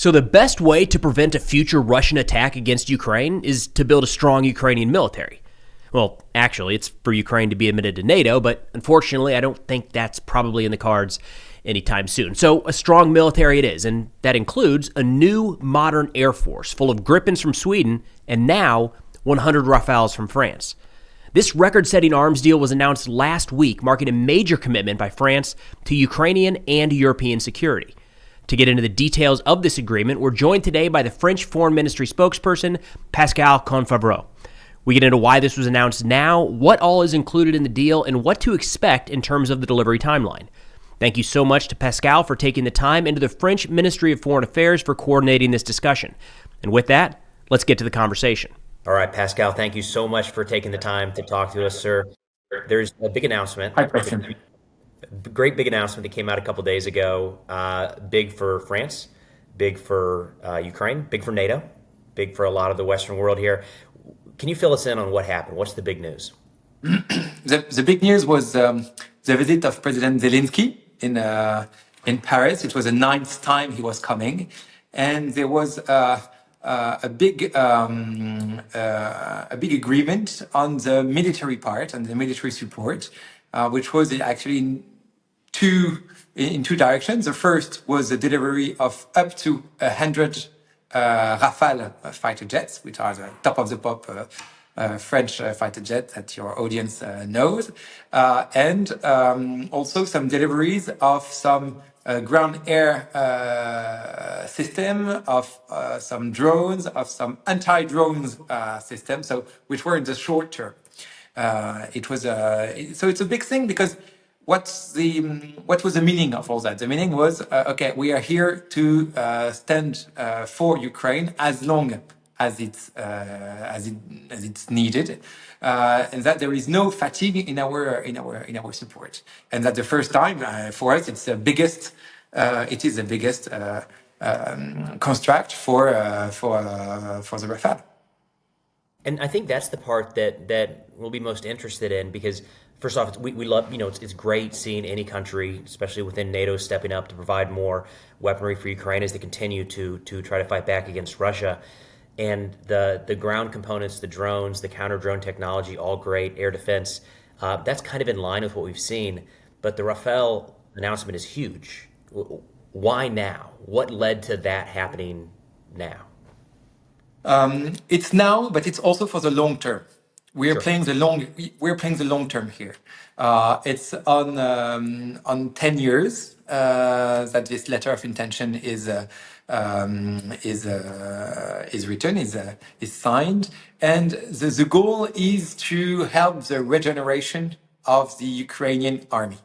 So the best way to prevent a future Russian attack against Ukraine is to build a strong Ukrainian military. Well, actually, it's for Ukraine to be admitted to NATO, but unfortunately, I don't think that's probably in the cards anytime soon. So a strong military it is, and that includes a new modern air force full of Gripens from Sweden and now 100 Rafales from France. This record-setting arms deal was announced last week, marking a major commitment by France to Ukrainian and European security. To get into the details of this agreement, we're joined today by the French Foreign Ministry Spokesperson, Pascal Confavreux. We get into why this was announced now, what all is included in the deal, and what to expect in terms of the delivery timeline. Thank you so much to Pascal for taking the time, and to the French Ministry of Foreign Affairs for coordinating this discussion. And with that, let's get to the conversation. All right, Pascal, thank you so much for taking the time to talk to us, sir. There's a big announcement. Hi, Preston. Great big announcement that came out a couple days ago. Big for France, big for Ukraine, big for NATO, big for a lot of the Western world here. Can you fill us in on what happened? What's the big news? The big news was the visit of President Zelensky in Paris. It was the 9th time he was coming, and there was a big agreement on the military part and the military support, which was actually in two directions. The first was the delivery of up to 100 Rafale fighter jets, which are the top of the pop French fighter jet that your audience knows, and also some deliveries of some ground-air system, of some drones, of some anti-drones systems, so which were in the short term. So it's a big thing because what was the meaning of all that? The meaning was okay, we are here to stand for Ukraine as long as it's needed, and that there is no fatigue in our support, and that the first time for us it is the biggest construct for the Rafale. And I think that's the part that we'll be most interested in, because first off, we love, it's great seeing any country, especially within NATO, stepping up to provide more weaponry for Ukraine as they continue to try to fight back against Russia. And the ground components, the drones, the counter-drone technology, all great, air defense, that's kind of in line with what we've seen. But the Rafale announcement is huge. Why now? What led to that happening now? It's now, but it's also for the long term. We're Sure. playing the long term here. It's on 10 years that this letter of intention is written, is signed, and the goal is to help the regeneration of the Ukrainian army.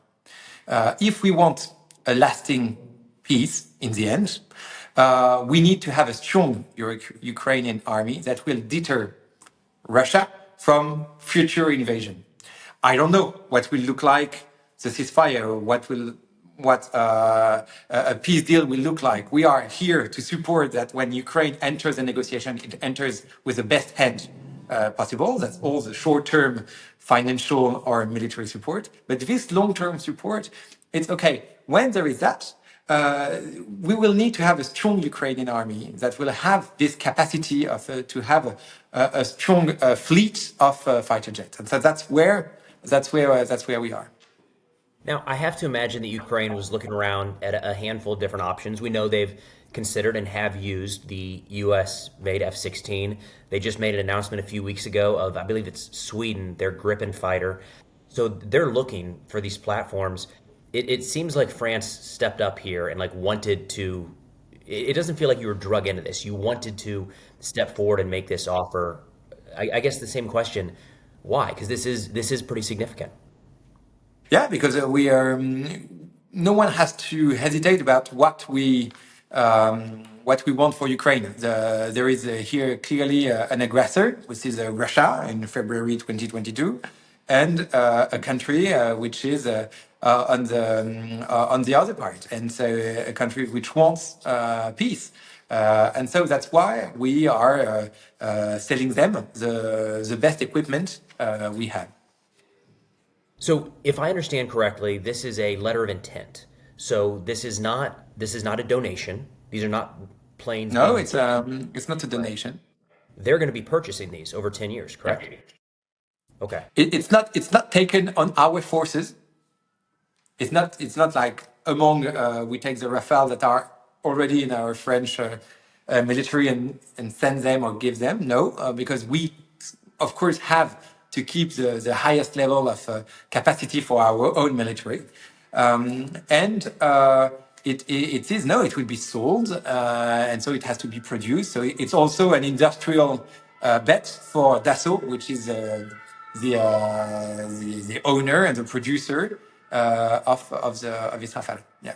If we want a lasting peace in the end, we need to have a strong Ukrainian army that will deter Russia from future invasion. I don't know what will look like the ceasefire, or what a peace deal will look like. We are here to support that when Ukraine enters a negotiation, it enters with the best hand possible. That's all the short-term financial or military support. But this long-term support, it's okay. When there is that, we will need to have a strong Ukrainian army that will have this capacity of to have a strong fleet of fighter jets, and so that's where we are. Now, I have to imagine that Ukraine was looking around at a handful of different options. We know they've considered and have used the U.S.-made F-16. They just made an announcement a few weeks ago of, I believe it's Sweden, their Gripen fighter. So they're looking for these platforms. It seems like France stepped up here and wanted to. It doesn't feel like you were drug into this. You wanted to step forward and make this offer. I guess the same question: why? Because this is pretty significant. Yeah, because we are. No one has to hesitate about what we want for Ukraine. There is here clearly an aggressor, which is Russia in February 2022, and a country which is on the other part, and so a country which wants peace. And so that's why we are selling them the best equipment we have. So if I understand correctly, this is a letter of intent. So this is not a donation. These are not planes No, being it's not a donation. they're going to be purchasing these over 10 years, correct? Yeah. Okay. It's not taken on our forces. It's not like among we take the Rafale that are already in our French military and send them or give them. No, because we of course have to keep the highest level of capacity for our own military, and it is no, it will be sold, and so it has to be produced. So it's also an industrial bet for Dassault, which is the owner and the producer of this Rafale. Yeah.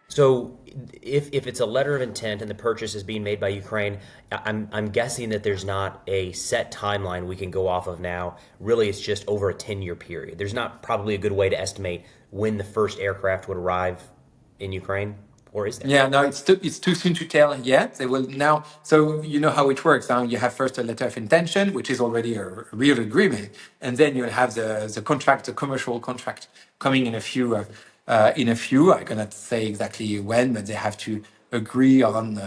So if it's a letter of intent and the purchase is being made by Ukraine, I'm guessing that there's not a set timeline we can go off of now. Really, it's just over a 10-year period. There's not probably a good way to estimate when the first aircraft would arrive in Ukraine, or is there? Yeah, no, it's too soon to tell yet. They will now. So you know how it works. Now you have first a letter of intention, which is already a real agreement, and then you'll have the contract, the commercial contract, coming in a few. I cannot say exactly when, but they have to agree on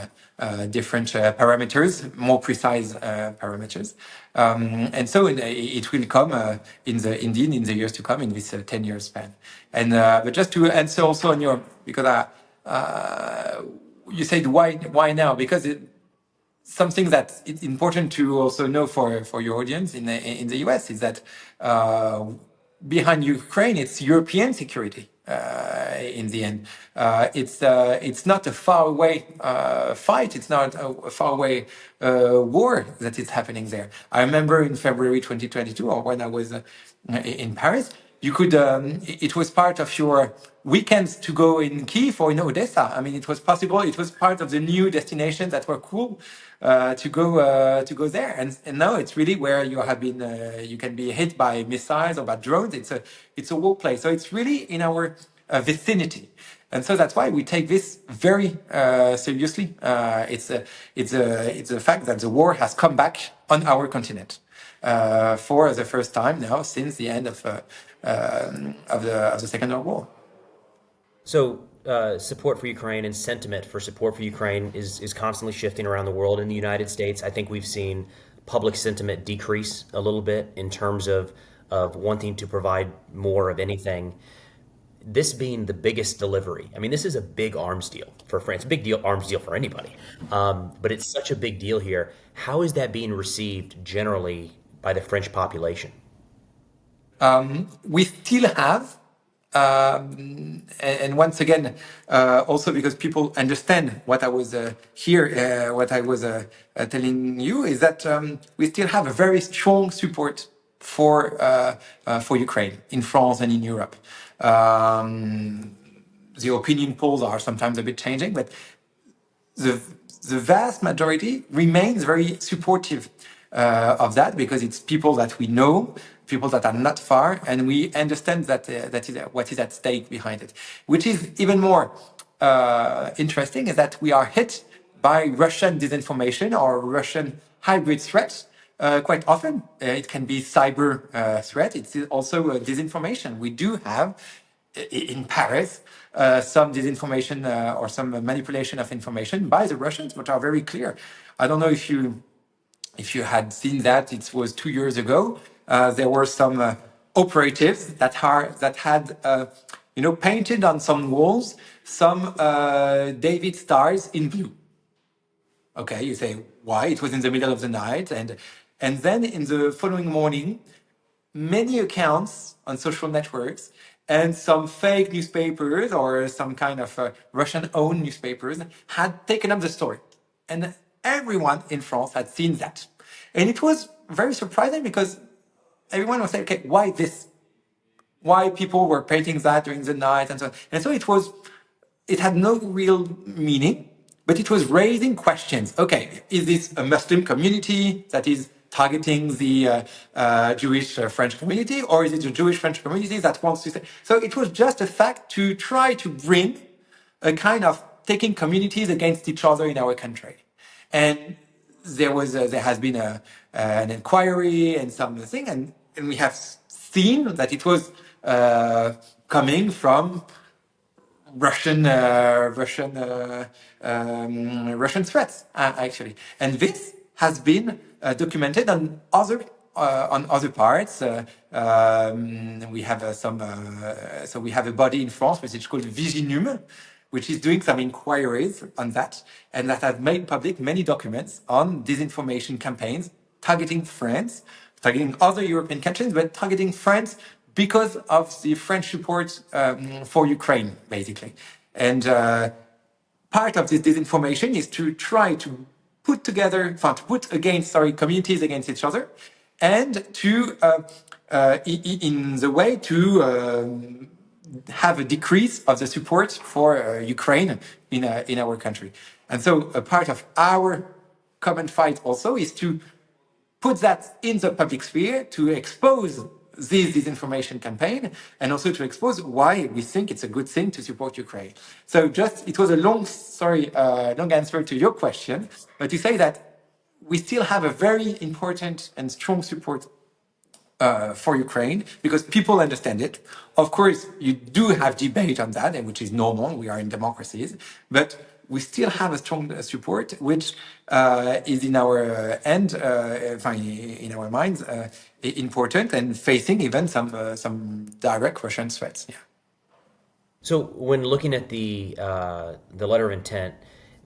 different parameters, more precise parameters, and so it will come indeed in the years to come in this 10-year span. And but just to answer also on your because you said why now? Because something that it's important to also know for your audience in the US is that behind Ukraine, it's European security. In the end, it's not a faraway fight. It's not a faraway war that is happening there. I remember in February 2022, or when I was in Paris, you could. It was part of your weekends to go in Kiev or in Odessa. I mean, it was possible. It was part of the new destinations that were cool to go there. And now it's really where you have been. You can be hit by missiles or by drones. It's a war place. So it's really in our vicinity. And so that's why we take this very seriously. It's a fact that the war has come back on our continent for the first time now since the end of the Second World War. So support for Ukraine and sentiment for support for Ukraine is constantly shifting around the world. In the United States, I think we've seen public sentiment decrease a little bit in terms of wanting to provide more of anything. This being the biggest delivery. I mean, this is a big arms deal for France, big deal arms deal for anybody. But it's such a big deal here. How is that being received generally by the French population? We still have, and once again, also because people understand what I was what I was telling you is that we still have a very strong support for Ukraine in France and in Europe. The opinion polls are sometimes a bit changing, but the vast majority remains very supportive of that because it's people that we know, people that are not far, and we understand that that is what is at stake behind it. Which is even more interesting is that we are hit by Russian disinformation or Russian hybrid threats. Quite often, it can be cyber threat. It's also disinformation. We do have in Paris some disinformation or some manipulation of information by the Russians, which are very clear. I don't know if you had seen that. It was 2 years ago. There were some operatives that had painted on some walls some David stars in blue. Okay, you say why? It was in the middle of the night, and then in the following morning, many accounts on social networks and some fake newspapers or some kind of Russian-owned newspapers had taken up the story, and everyone in France had seen that, and it was very surprising because everyone was saying, "Okay, why this? Why people were painting that during the night and so on?" And so it had no real meaning, but it was raising questions. Okay, is this a Muslim community that is targeting the Jewish French community, or is it a Jewish French community that wants to say? So it was just a fact to try to bring a kind of taking communities against each other in our country. And there has been an inquiry and something, and we have seen that it was coming from Russian threats, actually. And this has been documented on other parts. We have so we have a body in France which is called Viginum, which is doing some inquiries on that, and that has made public many documents on disinformation campaigns targeting France, targeting other European countries, but targeting France because of the French support for Ukraine, basically. And part of this disinformation is to try to put together, to put against, communities against each other, and to, in the way to have a decrease of the support for Ukraine in our country. And so a part of our common fight also is to put that in the public sphere, to expose this disinformation campaign, and also to expose why we think it's a good thing to support Ukraine. So it was a long answer to your question, but to say that we still have a very important and strong support for Ukraine because people understand it. Of course, you do have debate on that, and which is normal. We are in democracies, but we still have a strong support, which is in our in our minds, important and facing even some direct Russian threats. Yeah. So when looking at the letter of intent,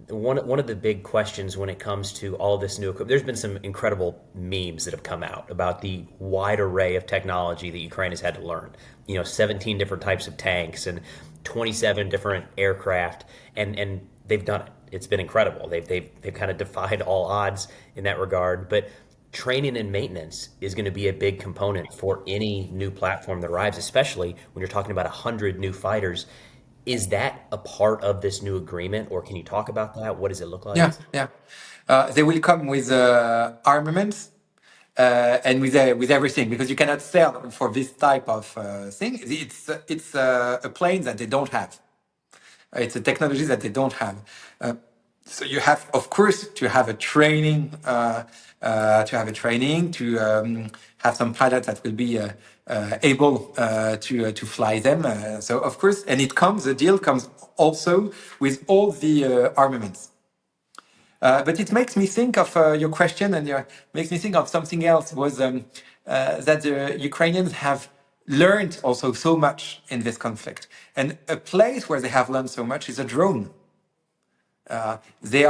one of the big questions when it comes to all of this new equipment, there's been some incredible memes that have come out about the wide array of technology that Ukraine has had to learn. 17 different types of tanks and 27 different aircraft, and they've done it. It's been incredible. They've kind of defied all odds in that regard. But training and maintenance is going to be a big component for any new platform that arrives, especially when you're talking about 100 new fighters. Is that a part of this new agreement, or can you talk about that? What does it look like? Yeah. They will come with armaments and with everything, because you cannot sell for this type of thing. It's a plane that they don't have. It's a technology that they don't have. So you have, of course, to have a training, to have some pilots that will be able to fly them. So of course, and the deal comes also with all the armaments. But it makes me think of your question, and makes me think of something else. Was that the Ukrainians have learned also so much in this conflict, and a place where they have learned so much is a drone. They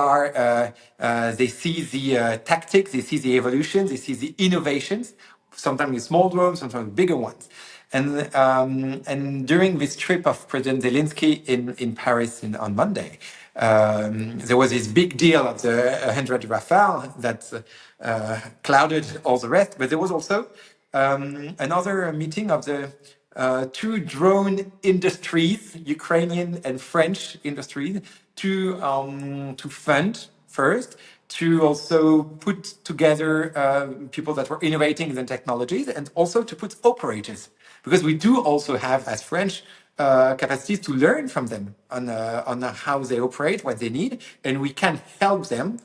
see the tactics, they see the evolution, they see the innovations. Sometimes with small drones, sometimes with bigger ones. And during this trip of President Zelensky in Paris on Monday, there was this big deal of the 100 Rafale that clouded all the rest. But there was also another meeting of the two drone industries, Ukrainian and French industries, to fund first, to also put together people that were innovating in the technologies, and also to put operators, because we do also have, as French, capacities to learn from them on how they operate, what they need, and we can help them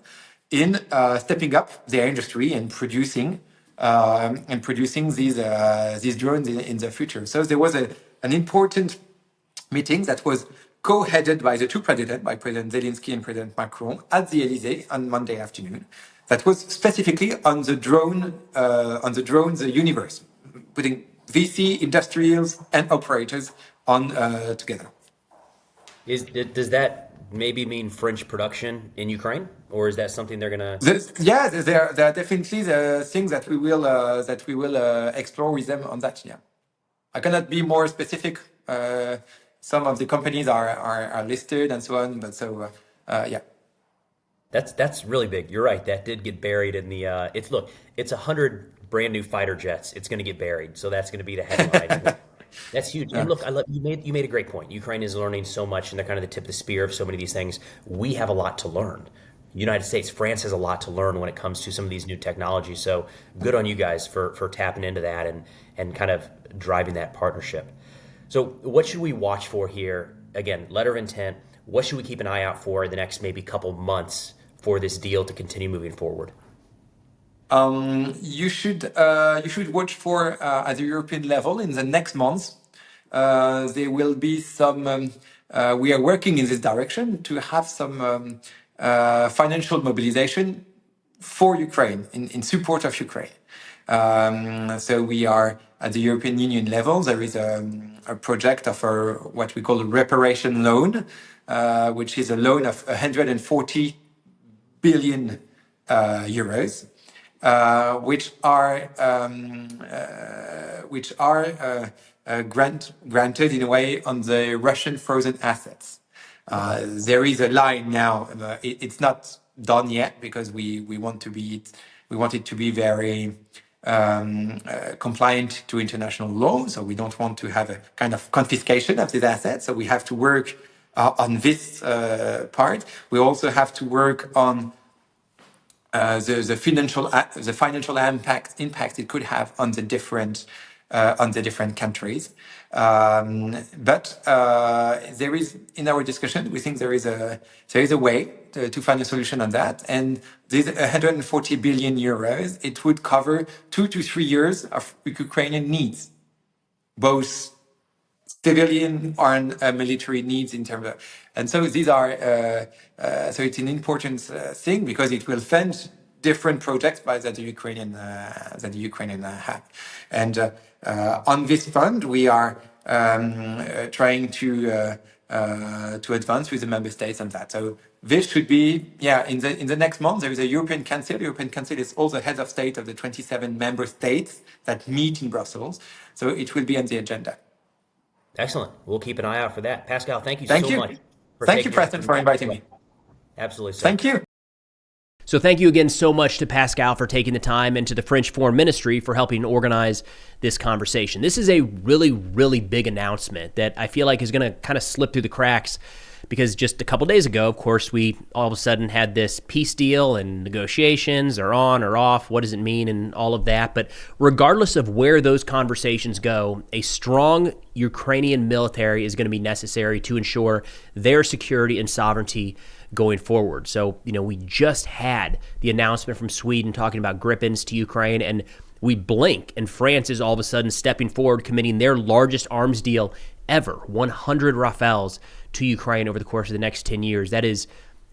in stepping up their industry and producing these drones in the future. So there was an important meeting that was co-headed by the two presidents, by President Zelensky and President Macron, at the Elysee on Monday afternoon. That was specifically on the drones universe, putting VC, industrials, and operators on together. Does that maybe mean French production in Ukraine, or is that something they're gonna? Yeah, there are definitely the things that we will explore with them on that. Yeah, I cannot be more specific. Some of the companies are listed and so on, but yeah. That's really big. You're right. That did get buried in the. It's 100 brand new fighter jets. It's going to get buried, so that's going to be the headline. That's huge. And look, you made a great point. Ukraine is learning so much, and they're kind of the tip of the spear of so many of these things. We have a lot to learn. United States, France has a lot to learn when it comes to some of these new technologies. So good on you guys for tapping into that and kind of driving that partnership. So what should we watch for here? Again, letter of intent. What should we keep an eye out for in the next maybe couple months for this deal to continue moving forward? You should watch for at the European level in the next months. There will be some we are working in this direction to have some financial mobilization for Ukraine, in support of Ukraine. So we are at the European Union level. There is a project of what we call a reparation loan, which is a loan of 140 billion euros, which are granted in a way on the Russian frozen assets. There is a line now. It's not done yet because we want it to be very compliant to international law. So we don't want to have a kind of confiscation of these assets. So we have to work on this part. We also have to work on the financial impact it could have on the different countries. But there is, in our discussion, we think there is a way to find a solution on that. And this 140 billion euros, it would cover 2 to 3 years of Ukrainian needs, both civilian and military needs in terms of, and so these are so it's an important thing because it will fund different projects that the Ukrainian have, and on this fund we are trying to advance with the member states on that. So this should be in the next month there is a European Council. The European Council is all the heads of state of the 27 member states that meet in Brussels. So it will be on the agenda. Excellent. We'll keep an eye out for that. Pascal, thank you so much. Thank you, Preston, for inviting me. Absolutely, sir. Thank you. So thank you again so much to Pascal for taking the time and to the French Foreign Ministry for helping organize this conversation. This is a really, really big announcement that I feel like is going to kind of slip through the cracks because just a couple days ago, of course, we all of a sudden had this peace deal and negotiations are on or off. What does it mean and all of that? But regardless of where those conversations go, a strong Ukrainian military is going to be necessary to ensure their security and sovereignty going forward. So, we just had the announcement from Sweden talking about Gripens to Ukraine, and we blink, and France is all of a sudden stepping forward, committing their largest arms deal ever, 100 Rafales to Ukraine over the course of the next 10 years. That is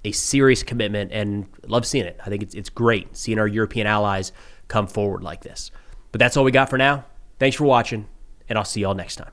a serious commitment, and I love seeing it. I think it's great seeing our European allies come forward like this. But that's all we got for now. Thanks for watching, and I'll see y'all next time.